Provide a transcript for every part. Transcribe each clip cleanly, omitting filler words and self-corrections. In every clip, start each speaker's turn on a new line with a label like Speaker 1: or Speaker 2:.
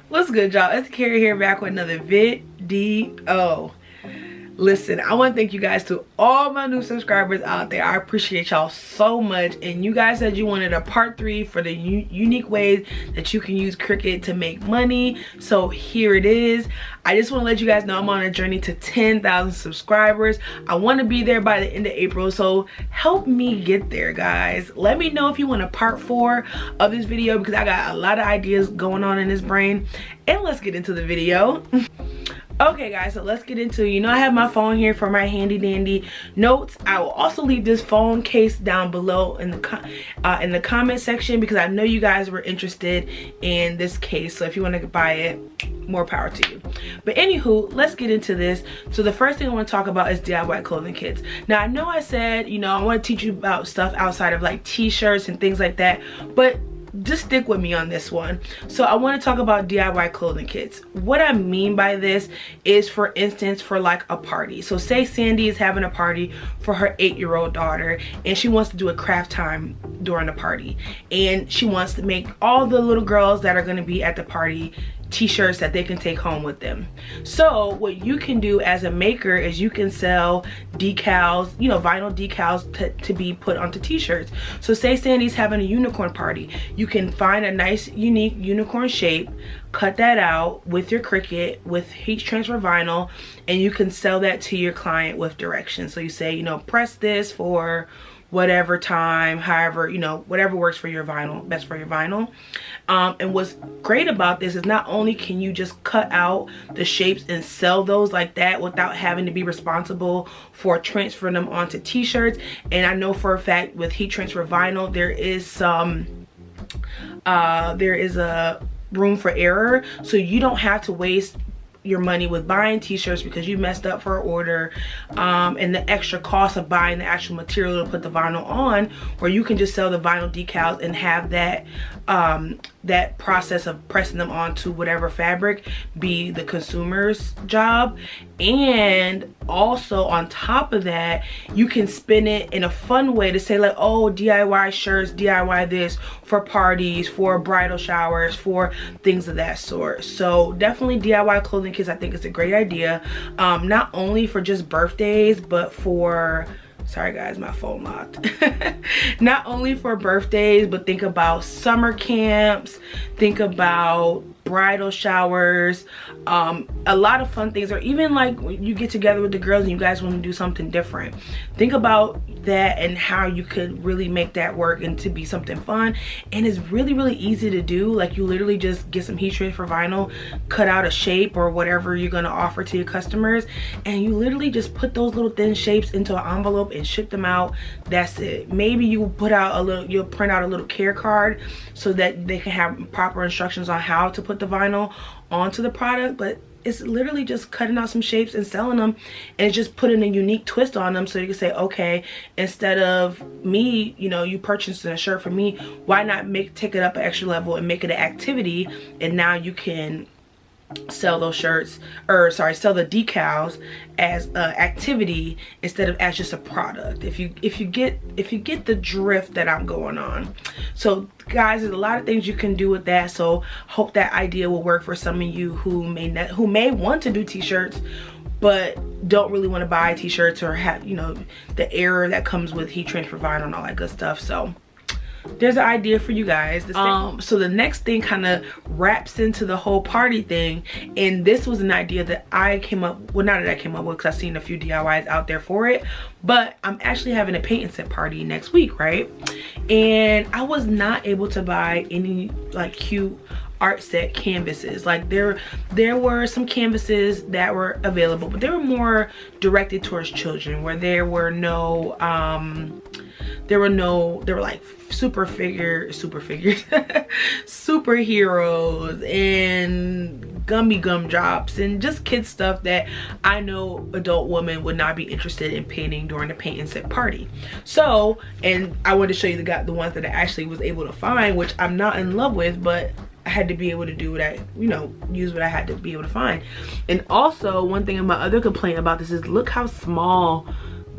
Speaker 1: What's good, y'all? It's Carrie here, back with another video. Listen, I want to thank you guys to all my new subscribers out there. I appreciate y'all so much. And you guys said you wanted a part 3 for the unique ways that you can use Cricut to make money. So here it is. I just want to let you guys know I'm on a journey to 10,000 subscribers. I want to be there by the end of April. So help me get there, guys. Let me know if you want a part 4 of this video, because I got a lot of ideas going on in this brain. And let's get into the video. Okay guys, so let's get into it. I have my phone here for my handy dandy notes. I will also leave this phone case down below in the comment section, because I know you guys were interested in this case. So if you want to buy it, more power to you. But anywho, let's get into this. So the first thing I want to talk about is DIY clothing kits. Now I know I said, I want to teach you about stuff outside of like t-shirts and things like that, but just stick with me on this one. So I want to talk about DIY clothing kits. What I mean by this is, for instance, for like a party. So say Sandy is having a party for her 8-year-old daughter, and she wants to do a craft time during the party, and she wants to make all the little girls that are going to be at the party t-shirts that they can take home with them. So what you can do as a maker is you can sell decals, vinyl decals to be put onto t-shirts. So say Sandy's having a unicorn party, you can find a nice unique unicorn shape, cut that out with your Cricut with heat transfer vinyl, and you can sell that to your client with directions. So you say, press this for whatever time, however, whatever works for your vinyl, best for your vinyl. And what's great about this is not only can you just cut out the shapes and sell those like that without having to be responsible for transferring them onto t-shirts. And I know for a fact with heat transfer vinyl, there is a room for error. So you don't have to waste your money with buying t-shirts because you messed up for an order, and the extra cost of buying the actual material to put the vinyl on, where you can just sell the vinyl decals and have that that process of pressing them onto whatever fabric be the consumer's job. And also on top of that, you can spin it in a fun way to say like, oh, DIY shirts, DIY this for parties, for bridal showers, for things of that sort. So definitely DIY clothing kits, I think it's a great idea, not only for just birthdays, but for, sorry guys, my phone locked. Not only for birthdays, but think about summer camps, think about bridal showers, a lot of fun things, or even like when you get together with the girls and you guys want to do something different. Think about that and how you could really make that work and to be something fun. And it's really easy to do. Like, you literally just get some heat transfer vinyl, cut out a shape or whatever you're going to offer to your customers, and you literally just put those little thin shapes into an envelope and ship them out. That's it. Maybe you put out you'll print out a little care card so that they can have proper instructions on how to put the vinyl onto the product. But it's literally just cutting out some shapes and selling them, and just putting a unique twist on them, so you can say, okay, instead of me, you purchasing a shirt for me, why not take it up an extra level and make it an activity, and now you can sell those shirts, or sorry, sell the decals as an activity instead of as just a product. If you get the drift that I'm going on. So guys, there's a lot of things you can do with that. So hope that idea will work for some of you who may want to do t-shirts but don't really want to buy t-shirts, or have the error that comes with heat transfer vinyl and all that good stuff. So there's an idea for you guys. So the next thing kind of wraps into the whole party thing, and this was an idea that I came up, well, not that I came up with, because I've seen a few DIYs out there for it, but I'm actually having a paint and sip party next week, right? And I was not able to buy any like cute art set canvases. Like there were some canvases that were available, but they were more directed towards children, where there were like superheroes and gummy gumdrops and just kid stuff that I know adult women would not be interested in painting during the paint and sip party. So, and I wanted to show you the ones that I actually was able to find, which I'm not in love with, but I had to be able to do what I, use what I had to be able to find. And also, one thing, my other complaint about this is, look how small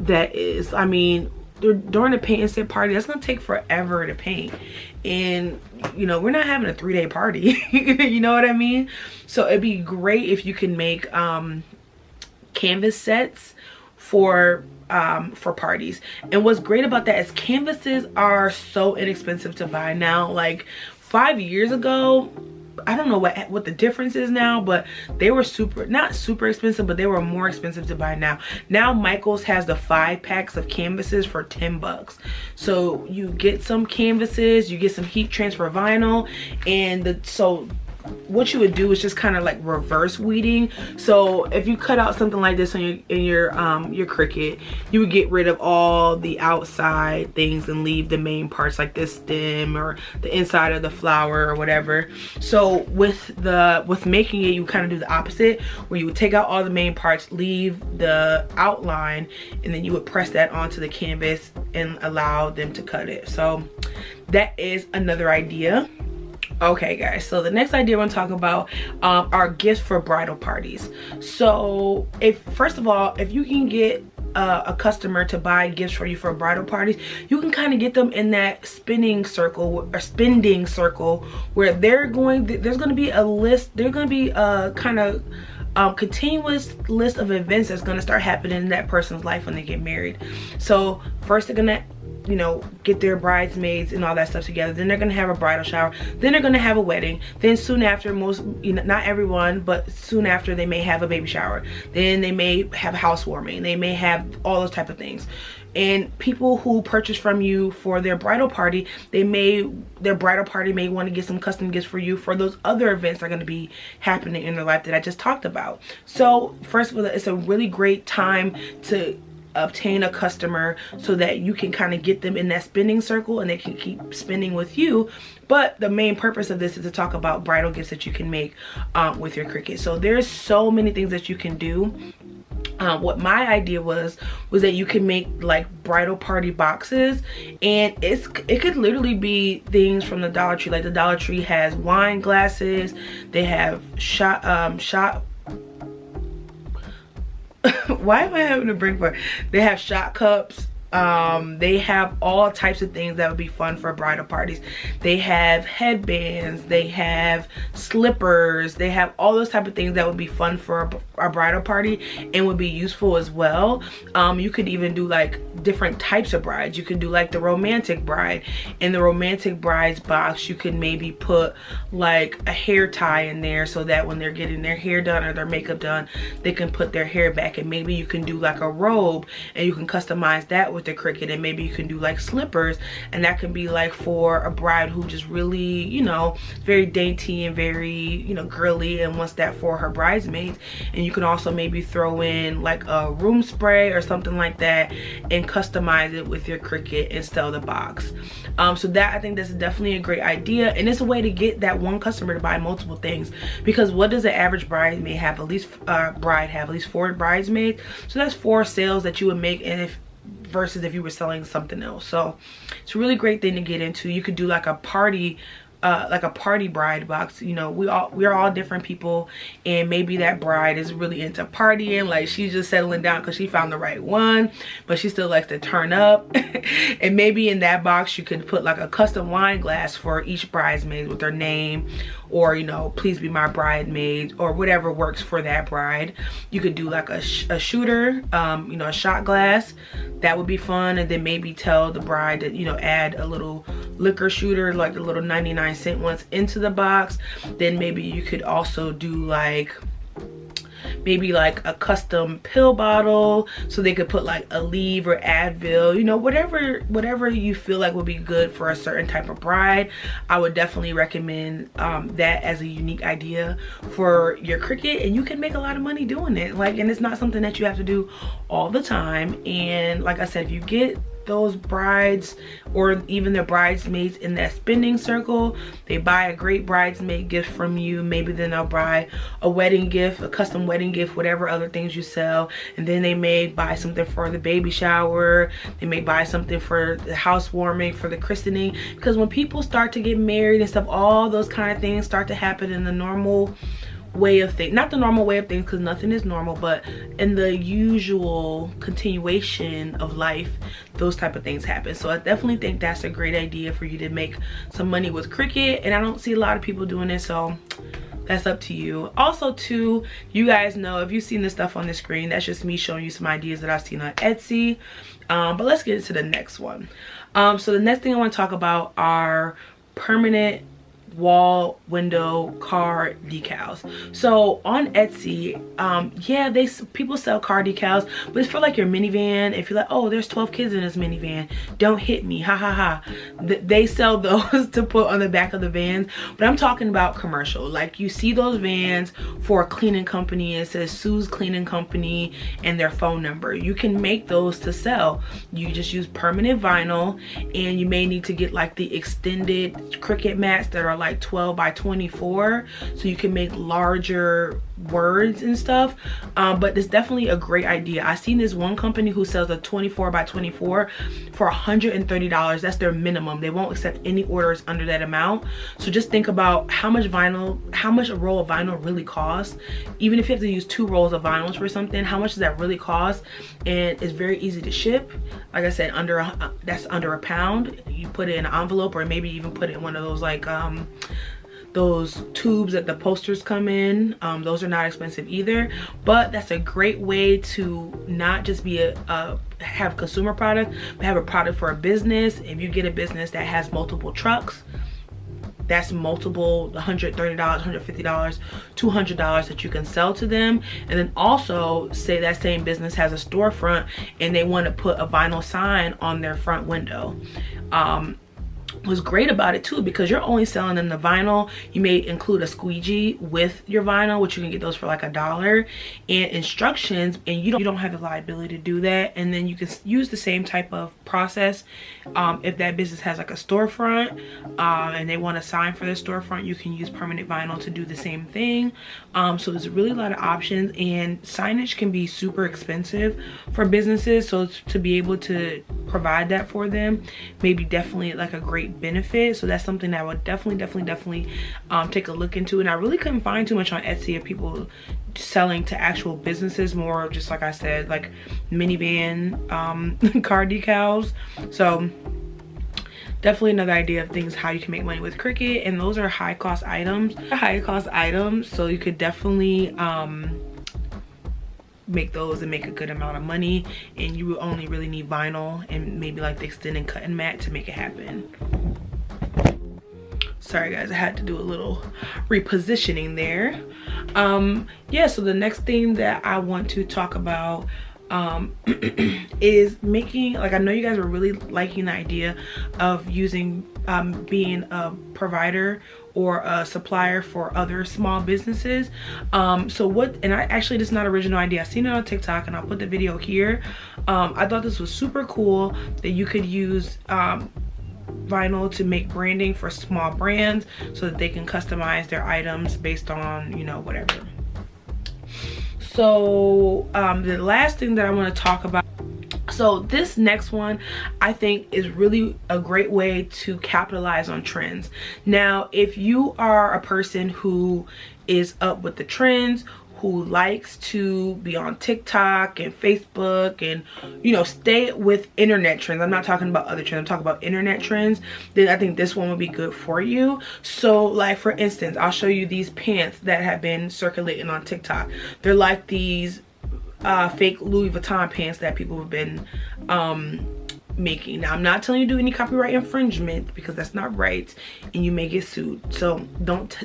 Speaker 1: that is. I mean, during the paint and sip party, that's gonna take forever to paint, and you know, we're not having a 3-day party. You know what I mean? So it'd be great if you can make canvas sets for parties. And what's great about that is canvases are so inexpensive to buy now. Like 5 years ago, I don't know what the difference is now, but they were not super expensive, but they were more expensive to buy now. Now Michaels has the 5 packs of canvases for 10 bucks. So you get some canvases, you get some heat transfer vinyl, and so what you would do is just kind of like reverse weeding. So if you cut out something like this on your Cricut, you would get rid of all the outside things and leave the main parts, like this stem or the inside of the flower or whatever. So with making it, you kind of do the opposite, where you would take out all the main parts, leave the outline, and then you would press that onto the canvas and allow them to cut it. So that is another idea. Okay guys, so the next idea I want to talk about are gifts for bridal parties. So first of all, if you can get a customer to buy gifts for you for bridal parties, you can kind of get them in that spending circle where there's going to be a list, there's going to be a kind of continuous list of events that's going to start happening in that person's life when they get married. So first they're going to, you know, get their bridesmaids and all that stuff together. Then they're gonna have a bridal shower. Then they're gonna have a wedding. Then soon after, not everyone, but soon after, they may have a baby shower. Then they may have housewarming. They may have all those type of things. And people who purchase from you for their bridal party, their bridal party may want to get some custom gifts for you for those other events that are going to be happening in their life that I just talked about. So first of all, it's a really great time to obtain a customer so that you can kind of get them in that spending circle and they can keep spending with you. But the main purpose of this is to talk about bridal gifts that you can make with your Cricut. So there's so many things that you can do. What my idea was that you can make like bridal party boxes, and it could literally be things from the Dollar Tree. Like the Dollar Tree has wine glasses, they have shot why am I having a brain fart? They have shot cups. They have all types of things that would be fun for bridal parties. They have headbands, they have slippers, they have all those type of things that would be fun for a bridal party and would be useful as well. You could even do like different types of brides. You could do like the romantic bride. In the romantic bride's box, you could maybe put like a hair tie in there so that when they're getting their hair done or their makeup done, they can put their hair back. And maybe you can do like a robe and you can customize that with the Cricut, and maybe you can do like slippers, and that can be like for a bride who just really, you know, very dainty and very, you know, girly and wants that for her bridesmaids. And you can also maybe throw in like a room spray or something like that and customize it with your Cricut and sell the box. So that, I think that's definitely a great idea, and it's a way to get that one customer to buy multiple things, because what does an average bridesmaid have? At least 4 bridesmaids. So that's 4 sales that you would make, and versus if you were selling something else. So it's a really great thing to get into. You could do like a party bride box. You know, we are all different people, and maybe that bride is really into partying, like she's just settling down because she found the right one, but she still likes to turn up. And maybe in that box you could put like a custom wine glass for each bridesmaid with their name, or, you know, please be my bridesmaid, or whatever works for that bride. You could do like a shooter, you know, a shot glass. That would be fun. And then maybe tell the bride to, you know, add a little liquor shooter, like the little 99-cent ones, into the box. Then maybe you could also do like maybe like a custom pill bottle, so they could put like Aleve or Advil, you know, whatever you feel like would be good for a certain type of bride. I would definitely recommend that as a unique idea for your Cricut, and you can make a lot of money doing it. Like, and it's not something that you have to do all the time. And like I said, if you get those brides or even the bridesmaids in that spending circle, they buy a great bridesmaid gift from you. Maybe then they'll buy a wedding gift, a custom wedding gift, whatever other things you sell, and then they may buy something for the baby shower. They may buy something for the housewarming, for the christening, because when people start to get married and stuff, all those kind of things start to happen in the normal way of things, not the normal way of things, because nothing is normal, but in the usual continuation of life, those type of things happen. So I definitely think that's a great idea for you to make some money with Cricut, and I don't see a lot of people doing it, so that's up to you. Also too, you guys know, if you've seen this stuff on the screen, that's just me showing you some ideas that I've seen on Etsy. But let's get into the next one. So the next thing I want to talk about are permanent wall, window, car decals. So on Etsy, yeah, people sell car decals, but it's for like your minivan. If you're like, oh, there's 12 kids in this minivan, don't hit me, ha ha ha. They sell those to put on the back of the vans, but I'm talking about commercial. Like, you see those vans for a cleaning company, it says Sue's Cleaning Company and their phone number. You can make those to sell. You just use permanent vinyl, and you may need to get like the extended Cricut mats that are like 12 by 24, so you can make larger words and stuff. But it's definitely a great idea. I seen this one company who sells a 24 by 24 for $130. That's their minimum. They won't accept any orders under that amount. So just think about how much a roll of vinyl really costs. Even if you have to use 2 rolls of vinyls for something, how much does that really cost? And it's very easy to ship. Like I said, that's under a pound. You put it in an envelope, or maybe even put it in one of those like those tubes that the posters come in. Those are not expensive either, but that's a great way to not just be have consumer product, but have a product for a business. If you get a business that has multiple trucks, that's multiple $130, $150, $200 that you can sell to them. And then also, say that same business has a storefront and they want to put a vinyl sign on their front window. What's great about it too, because you're only selling them the vinyl, you may include a squeegee with your vinyl, which you can get those for like $1, and instructions, and you don't have the liability to do that. And then you can use the same type of process if that business has like a storefront and they want a sign for their storefront. You can use permanent vinyl to do the same thing. So there's really a lot of options, and signage can be super expensive for businesses, so to be able to provide that for them maybe definitely like a great benefit. So that's something that I would definitely take a look into. And I really couldn't find too much on Etsy of people selling to actual businesses, more just like I said, like minivan car decals. So definitely another idea of things how you can make money with Cricut. And those are high cost items, so you could definitely make those and make a good amount of money, and you will only really need vinyl and maybe like the extended cutting mat to make it happen. Sorry guys, I had to do a little repositioning there. Yeah, so the next thing that I want to talk about is making, like, I know you guys are really liking the idea of using being a provider or a supplier for other small businesses. And actually, this is not an original idea. I seen it on TikTok, and I'll put the video here. I thought this was super cool that you could use vinyl to make branding for small brands so that they can customize their items based on, you know, whatever. So the last thing that I want to talk about, so this next one I think is really a great way to capitalize on trends. Now, if you are a person who is up with the trends, who likes to be on TikTok and Facebook and, you know, stay with internet trends, I'm not talking about other trends, I'm talking about internet trends, then I think this one would be good for you. So like, for instance, I'll show you these pants that have been circulating on TikTok. They're like these fake Louis Vuitton pants that people have been making. Now, I'm not telling you to do any copyright infringement, because that's not right and you may get sued. So don't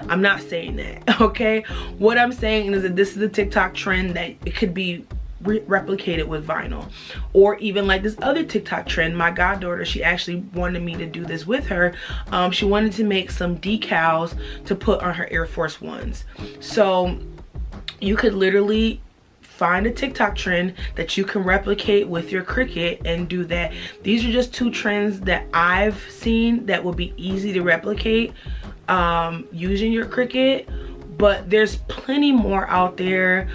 Speaker 1: I'm not saying that, okay? What I'm saying is that this is a TikTok trend that it could be replicated with vinyl. Or even like this other TikTok trend, my goddaughter, she actually wanted me to do this with her. She wanted to make some decals to put on her Air Force Ones. So you could literally find a TikTok trend that you can replicate with your Cricut and do that. These are just 2 trends that I've seen that would be easy to replicate using your Cricut, but there's plenty more out there.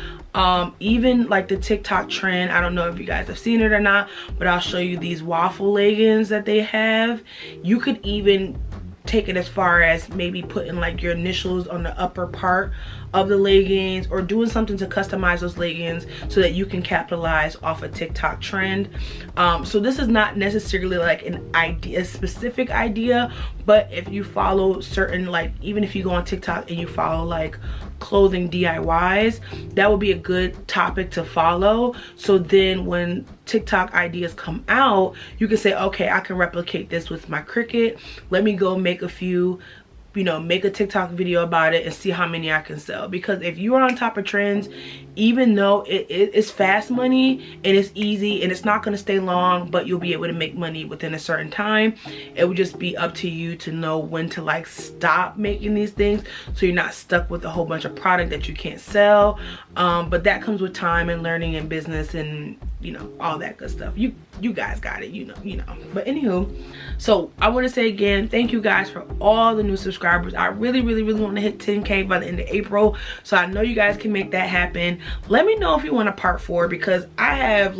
Speaker 1: Even like the TikTok trend, I don't know if you guys have seen it or not, but I'll show you these waffle leggings that they have. You could even take it as far as maybe putting like your initials on the upper part of the leggings, or doing something to customize those leggings so that you can capitalize off a TikTok trend. So this is not necessarily like an idea, a specific idea, but if you follow certain, like even if you go on TikTok and you follow like clothing DIYs, that would be a good topic to follow. So then when TikTok ideas come out, you can say, okay, I can replicate this with my Cricut. Let me go make a few, you know, make a TikTok video about it and see how many I can sell. Because if you are on top of trends, even though it's fast money and it's easy and it's not going to stay long, but you'll be able to make money within a certain time, it would just be up to you to know when to like stop making these things, so you're not stuck with a whole bunch of product that you can't sell. But that comes with time and learning and business and, you know, all that good stuff. You guys got it, you know. But anywho, so I want to say again, thank you guys for all the new subscribers. I really want to hit 10K by the end of April, so I know you guys can make that happen. Let me know if you want a part 4, because I have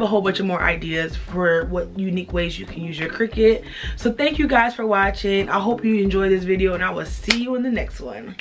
Speaker 1: a whole bunch of more ideas for what unique ways you can use your Cricut. So thank you guys for watching. I hope you enjoyed this video, and I will see you in the next one.